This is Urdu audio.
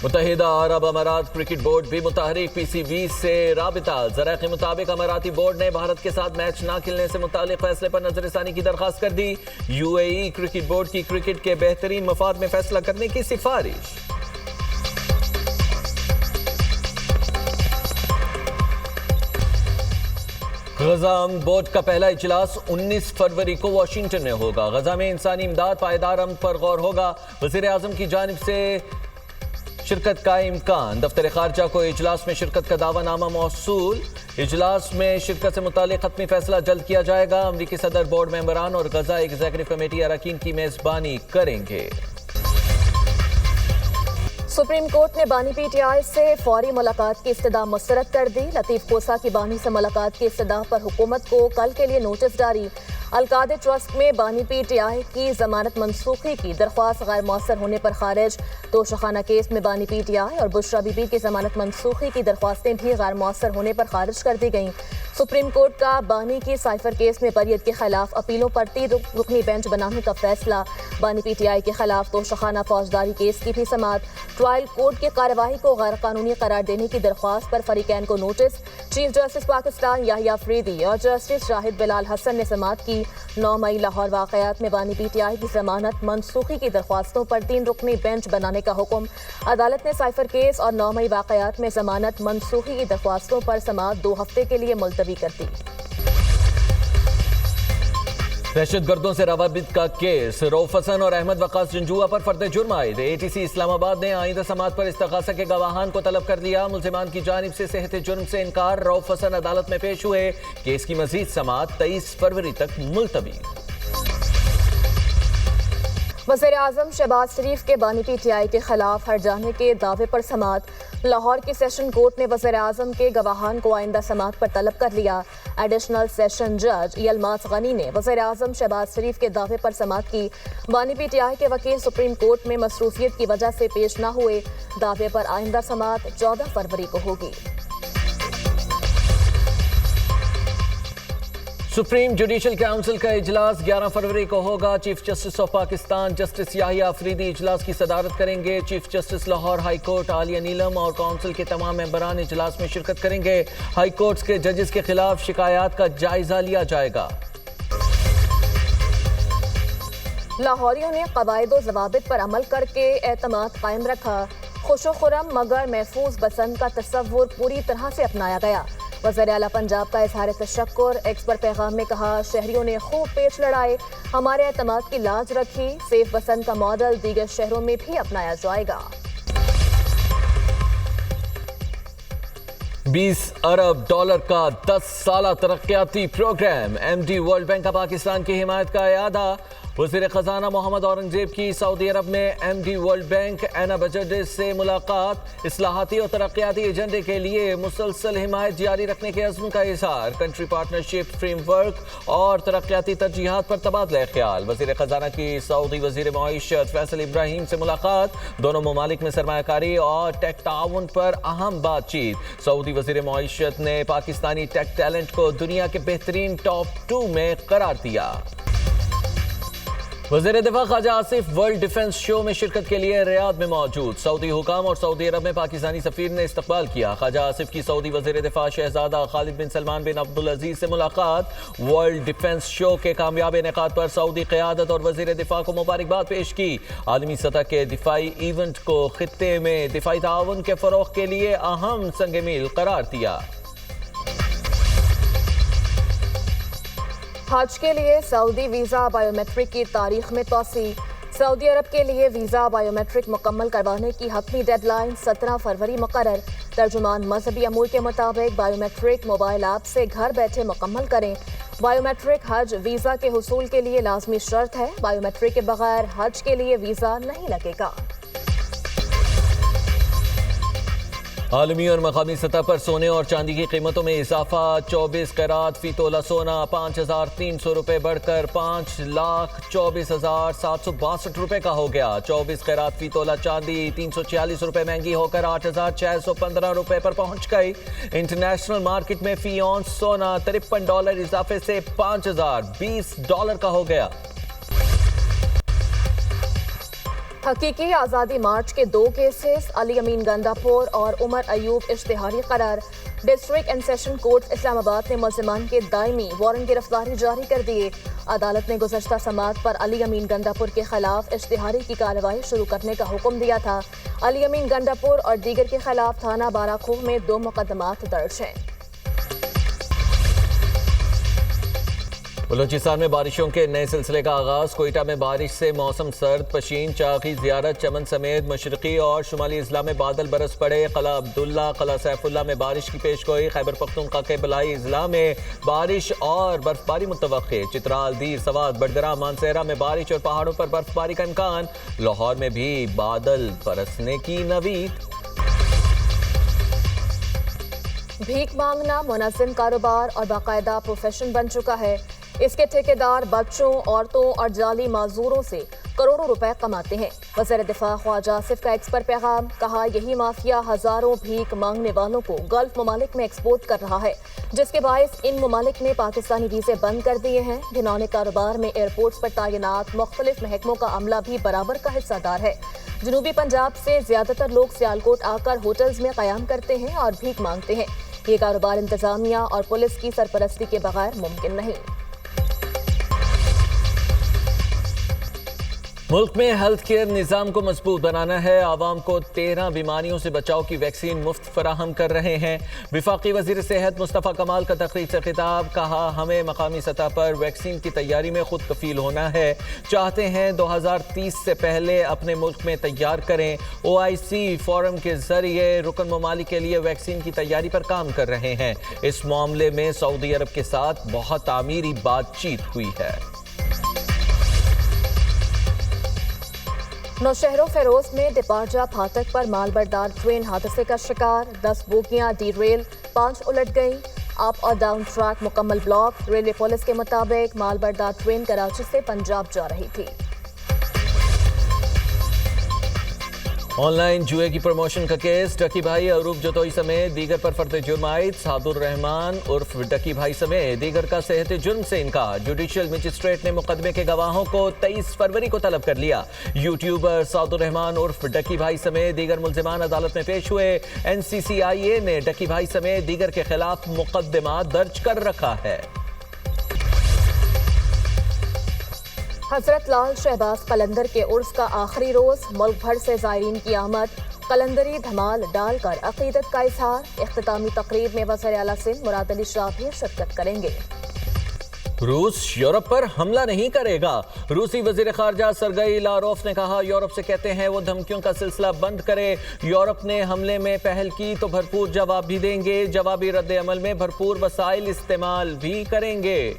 متحدہ عرب امارات کرکٹ بورڈ بھی متحرک پی سی بی سے رابطہ. ذرائع کے مطابق اماراتی بورڈ نے بھارت کے ساتھ میچ نہ کھیلنے سے متعلق فیصلے پر نظر ثانی کی درخواست کر دی. U A E cricket board کی کرکٹ کے بہترین مفاد میں فیصلہ کرنے کی سفارش. غزہ امن بورڈ کا پہلا اجلاس 19 فروری کو واشنگٹن میں ہوگا. غزہ میں انسانی امداد پائیدار امن پر غور ہوگا. وزیر اعظم کی جانب سے شرکت کا امکان. دفتر خارجہ کو اجلاس میں شرکت کا دعوی نامہ موصول. اجلاس میں شرکت سے متعلق حتمی فیصلہ جلد کیا جائے گا. امریکی صدر بورڈ ممبران اور غزہ ایگزیکٹو کمیٹی اراکین کی میزبانی کریں گے. سپریم کورٹ نے بانی پی ٹی آئی سے فوری ملاقات کی استدعا مسترد کر دی. لطیف کوسا کی بانی سے ملاقات کی استدعا پر حکومت کو کل کے لیے نوٹس جاری. القادر ٹرسٹ میں بانی پی ٹی آئی کی ضمانت منسوخی کی درخواست غیر مؤثر ہونے پر خارج. توشخانہ کیس میں بانی پی ٹی آئی اور بشرا بی بی کی ضمانت منسوخی کی درخواستیں بھی غیر مؤثر ہونے پر خارج کر دی گئیں. سپریم کورٹ کا بانی کی سائفر کیس میں بریت کے خلاف اپیلوں پر 3 رکنی بینچ بنانے کا فیصلہ. بانی پی ٹی آئی کے خلاف توشخانہ فوجداری کیس کی بھی سماعت. ٹرائل کورٹ کی کارروائی کو غیر قانونی قرار دینے کی درخواست پر فریقین کو نوٹس. چیف جسٹس پاکستان یحییٰ فریدی اور جسٹس شاہد بلال حسن نے سماعت کی. 9 مئی لاہور واقعات میں بانی پی ٹی آئی کی ضمانت منسوخی کی درخواستوں پر 3 رکنی بینچ بنانے کا حکم. عدالت نے سائفر کیس اور 9 مئی واقعات میں ضمانت منسوخی کی درخواستوں پر سماعت 2 ہفتے کے لیے ملتوی کر دی. دہشت گردوں سے روابط کا کیس. رؤف حسن اور احمد وقاص جنجوعہ پر فرد جرم عائد. اے ٹی سی اسلام آباد نے آئندہ سماعت پر استغاثہ کے گواہان کو طلب کر لیا. ملزمان کی جانب سے صحت جرم سے انکار. رؤف حسن عدالت میں پیش ہوئے. کیس کی مزید سماعت 23 فروری تک ملتوی. وزیر اعظم شہباز شریف کے بانی پی ٹی آئی کے خلاف ہٹ جانے کے دعوے پر سماعت. لاہور کی سیشن کورٹ نے وزیر اعظم کے گواہان کو آئندہ سماعت پر طلب کر لیا. ایڈیشنل سیشن جج یلماس غنی نے وزیر اعظم شہباز شریف کے دعوے پر سماعت کی. بانی پی ٹی آئی کے وکیل سپریم کورٹ میں مصروفیت کی وجہ سے پیش نہ ہوئے. دعوے پر آئندہ سماعت 14 فروری کو ہوگی. سپریم جوڈیشل کونسل کا اجلاس 11 فروری کو ہوگا. Chief justice of Pakistan justice Yahya Afridi اجلاس کی صدارت کریں گے. Chief justice Lahore high court Aalia Neelum اور کونسل کے تمام ممبران اجلاس میں شرکت کریں گے. ہائی کورٹس کے ججز کے خلاف شکایات کا جائزہ لیا جائے گا. لاہوریوں نے قواعد و ضوابط پر عمل کر کے اعتماد قائم رکھا. خوش و خرم مگر محفوظ بسنت کا تصور پوری طرح سے اپنایا گیا. وزیر اعلیٰ پنجاب کا اظہار تشکر. ایکس پر پیغام میں کہا شہریوں نے خوب پیچ لڑائے, ہمارے اعتماد کی لاج رکھی. سیف بسنت کا ماڈل دیگر شہروں میں بھی اپنایا جائے گا. 20 ارب ڈالر کا 10 سالہ ترقیاتی programme. M D World Bank کا پاکستان کی حمایت کا اعادہ. وزیر خزانہ محمد اورنگزیب کی سعودی عرب میں ایم ڈی ورلڈ بینک اینا بجٹس سے ملاقات. اصلاحاتی اور ترقیاتی ایجنڈے کے لیے مسلسل حمایت جاری رکھنے کے عزم کا اظہار. کنٹری پارٹنرشپ فریم ورک اور ترقیاتی ترجیحات پر تبادلہ خیال. وزیر خزانہ کی سعودی وزیر معیشت فیصل ابراہیم سے ملاقات. دونوں ممالک میں سرمایہ کاری اور ٹیک تعاون پر اہم بات چیت. سعودی وزیر معیشت نے پاکستانی ٹیک ٹیلنٹ کو دنیا کے بہترین ٹاپ 2 میں قرار دیا. وزیر دفاع خواجہ آصف ورلڈ ڈیفنس شو میں شرکت کے لیے ریاض میں موجود. سعودی حکام اور سعودی عرب میں پاکستانی سفیر نے استقبال کیا. خواجہ آصف کی سعودی وزیر دفاع شہزادہ خالد بن سلمان بن عبدالعزیز سے ملاقات. ورلڈ ڈیفنس شو کے کامیاب انعقاد پر سعودی قیادت اور وزیر دفاع کو مبارکباد پیش کی. عالمی سطح کے دفاعی ایونٹ کو خطے میں دفاعی تعاون کے فروغ کے لیے اہم سنگ میل قرار دیا. حج کے لیے سعودی ویزا بائیو میٹرک کی تاریخ میں توسیع. سعودی عرب کے لیے ویزا بائیو میٹرک مکمل کروانے کی حتمی ڈیڈ لائن 17 فروری مقرر. ترجمان مذہبی امور کے مطابق بائیو میٹرک موبائل ایپ سے گھر بیٹھے مکمل کریں. بائیو میٹرک حج ویزا کے حصول کے لیے لازمی شرط ہے. بائیو میٹرک کے بغیر حج کے لیے ویزا نہیں لگے گا. عالمی اور مقامی سطح پر سونے اور چاندی کی قیمتوں میں اضافہ. 24 قیرات فی تولہ سونا 5,300 روپے بڑھ کر 5,24,762 روپے کا ہو گیا. 24 قیرات فی تولہ چاندی 346 روپے مہنگی ہو کر 8,615 روپے پر پہنچ گئی. انٹرنیشنل مارکیٹ میں فی اونس سونا $53 اضافے سے $5,020 کا ہو گیا. حقیقی آزادی مارچ کے 2 کیسز علی امین گنداپور اور عمر ایوب اشتہاری قرار۔ ڈسٹرکٹ اینڈ سیشن کورٹ اسلام آباد نے ملزمان کے دائمی وارنٹ گرفتاری جاری کر دیے۔ عدالت نے گزشتہ سماعت پر علی امین گنداپور کے خلاف اشتہاری کی کارروائی شروع کرنے کا حکم دیا تھا۔ علی امین گنداپور اور دیگر کے خلاف تھانہ بارہ کھوہ میں 2 مقدمات درج ہیں۔ بلوچستان میں بارشوں کے نئے سلسلے کا آغاز۔ کوئٹہ میں بارش سے موسم سرد، پشین، چاغی، زیارت، چمن سمیت مشرقی اور شمالی اضلاع میں بادل برس پڑے۔ قلعہ عبداللہ، قلعہ سیف اللہ میں بارش کی پیشگوئی۔ خیبر پختونخوا کے بلائی اضلاع میں بارش اور برفباری متوقع۔ چترال، دیر، سوات، بڑگرام، مانسہرہ میں بارش اور پہاڑوں پر برفباری کا امکان۔ لاہور میں بھی بادل برسنے کی نوید۔ بھیک مانگنا منظم کاروبار اور باقاعدہ پروفیشن بن چکا ہے۔ اس کے ٹھیکیدار بچوں، عورتوں اور جعلی معذوروں سے کروڑوں روپے کماتے ہیں۔ وزیر دفاع خواجہ آصف کا ایکس پر پیغام، کہا یہی مافیا ہزاروں بھیک مانگنے والوں کو گلف ممالک میں ایکسپورٹ کر رہا ہے، جس کے باعث ان ممالک نے پاکستانی ویزے بند کر دیے ہیں۔ گھنونے کاروبار میں ایئرپورٹس پر تعینات مختلف محکموں کا عملہ بھی برابر کا حصہ دار ہے۔ جنوبی پنجاب سے زیادہ تر لوگ سیالکوٹ آ کر ہوٹلز میں قیام کرتے ہیں اور بھیک مانگتے ہیں۔ یہ کاروبار انتظامیہ اور پولیس کی سرپرستی کے بغیر ممکن نہیں۔ ملک میں ہیلتھ کیئر نظام کو مضبوط بنانا ہے۔ عوام کو 13 بیماریوں سے بچاؤ کی ویکسین مفت فراہم کر رہے ہیں۔ وفاقی وزیر صحت مصطفیٰ کمال کا تقریر سے خطاب، کہا ہمیں مقامی سطح پر ویکسین کی تیاری میں خود کفیل ہونا ہے۔ چاہتے ہیں 2030 سے پہلے اپنے ملک میں تیار کریں۔ OIC فورم کے ذریعے رکن ممالک کے لیے ویکسین کی تیاری پر کام کر رہے ہیں۔ اس معاملے میں سعودی عرب کے ساتھ بہت تعمیری بات چیت ہوئی ہے۔ نوشہر و فیروز میں ڈپارچہ پھاٹک پر مال بردار ٹرین حادثے کا شکار، 10 بوگیاں ڈی ریل، 5 الٹ گئیں۔ اپ اور ڈاؤن ٹریک مکمل بلاک۔ ریلوے پولیس کے مطابق مال بردار ٹرین کراچی سے پنجاب جا رہی تھی۔ آن لائن جوئے کی پروموشن کا کیس، ڈکی بھائی عروب جتوئی سمیت دیگر پر فرد جرم عائد۔ سعد الرحمان عرف ڈکی بھائی سمیت دیگر کا صحت جرم سے انکار۔ جوڈیشل مجسٹریٹ نے مقدمے کے گواہوں کو 23 فروری کو طلب کر لیا۔ یوٹیوبر سعد الرحمان عرف ڈکی بھائی سمیت دیگر ملزمان عدالت میں پیش ہوئے۔ NCCIA نے ڈکی بھائی سمیت دیگر کے خلاف مقدمہ درج کر رکھا ہے۔ حضرت لال شہباز قلندر کے عرس کا آخری روز، ملک بھر سے زائرین کی آمد۔ قلندری دھمال ڈال کر عقیدت کا اظہار۔ اختتامی تقریب میں وزیر اعلیٰ سندھ مراد علی شاہ بھی شرکت کریں گے۔ روس یورپ پر حملہ نہیں کرے گا۔ روسی وزیر خارجہ سرگئی لاروف نے کہا یورپ سے کہتے ہیں وہ دھمکیوں کا سلسلہ بند کرے۔ یورپ نے حملے میں پہل کی تو بھرپور جواب بھی دیں گے۔ جوابی رد عمل میں بھرپور وسائل استعمال بھی کریں گے۔